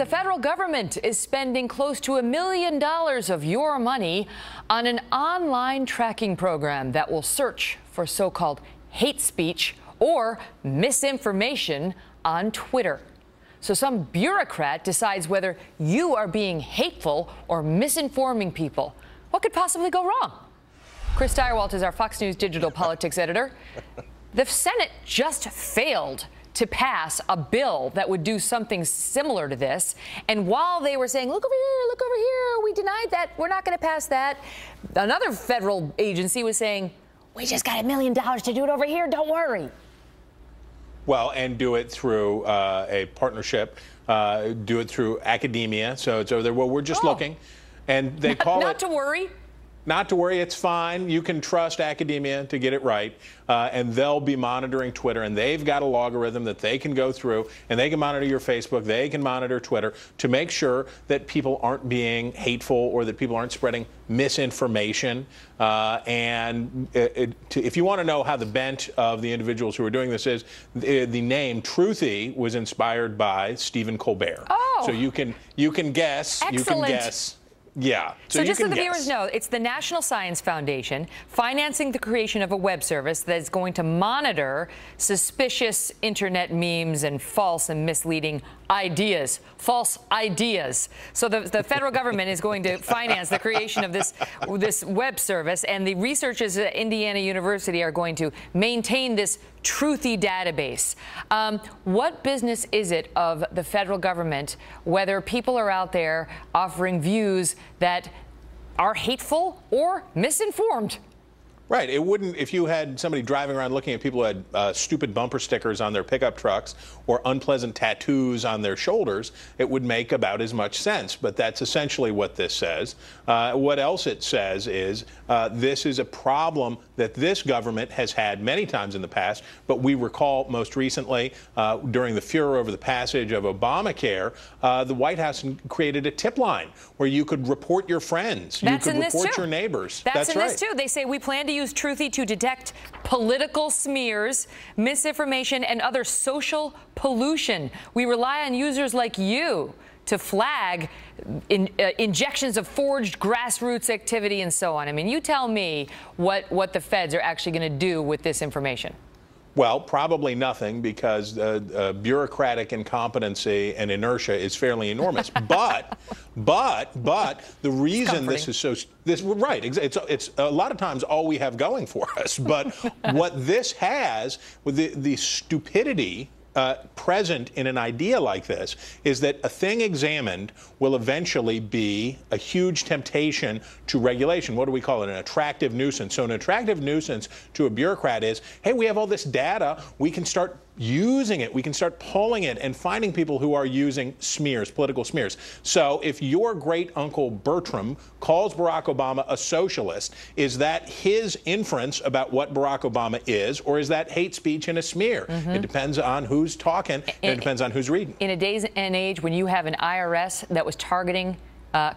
the federal government is spending close to $1 million of your money on an online tracking program that will search for so-called hate speech or misinformation on Twitter. So some bureaucrat decides whether you are being hateful or misinforming people. What could possibly go wrong? Chris Stirewalt is our Fox News digital politics editor. The Senate just failed to pass a bill that would do something similar to this. And while they were saying, look over here, we denied that, we're not going to pass that, another federal agency was saying, we just got $1 million to do it over here, don't worry. Well, and do it through a partnership, do it through academia. So it's over there. Well, we're just looking. And they call Not to worry. Not to worry, it's fine. You can trust academia to get it right, and they'll be monitoring Twitter, and they've got a logarithm that they can go through, and they can monitor your Facebook, they can monitor Twitter to make sure that people aren't being hateful or that people aren't spreading misinformation. If you want to know how the bent of the individuals who are doing this is, the name Truthy was inspired by Stephen Colbert. Oh. So you can guess. Excellent. You can guess. Yeah. So just so the viewers know, it's the National Science Foundation financing the creation of a web service that is going to monitor suspicious internet memes and false and misleading ideas. False ideas. So the federal government is going to finance the creation of this web service, and the researchers at Indiana University are going to maintain this Truthy database. What business is it of the federal government, whether people are out there offering views that are hateful or misinformed? Right. It wouldn't, if you had somebody driving around looking at people who had stupid bumper stickers on their pickup trucks or unpleasant tattoos on their shoulders, it would make about as much sense. But that's essentially what this says. What else it says is this is a problem that this government has had many times in the past, but we recall most recently during the furor over the passage of Obamacare, the White House created a tip line where you could report your friends. That's you could in this report too. your neighbors. That's in right. this too. They say we plan to use Truthy to detect political smears, misinformation, and other social pollution. We rely on users like you to flag injections of forged grassroots activity and so on. I mean, you tell me what the feds are actually going to do with this information. Well, probably nothing, because bureaucratic incompetency and inertia is fairly enormous. but the reason this is so right, it's a lot of times all we have going for us. But what this has with the stupidity present in an idea like this is that a thing examined will eventually be a huge temptation to regulation. What do we call it? An attractive nuisance. So an attractive nuisance to a bureaucrat is, hey, we have all this data, we can start using it, we can start pulling it and finding people who are using smears, political smears. So if your great uncle Bertram calls Barack Obama a socialist, is that his inference about what Barack Obama is, or is that hate speech and a smear? It depends on who's talking, and it depends on who's reading. In a day and age when you have an IRS that was targeting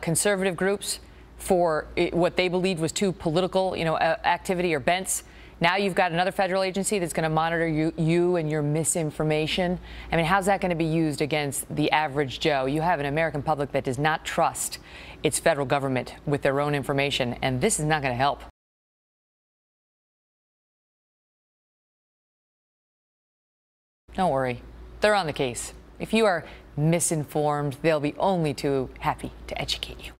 conservative groups for what they believed was too political, activity or bents, now you've got another federal agency that's going to monitor you and your misinformation. I mean, how's that going to be used against the average Joe? You have an American public that does not trust its federal government with their own information, and this is not going to help. Don't worry. They're on the case. If you are misinformed, they'll be only too happy to educate you.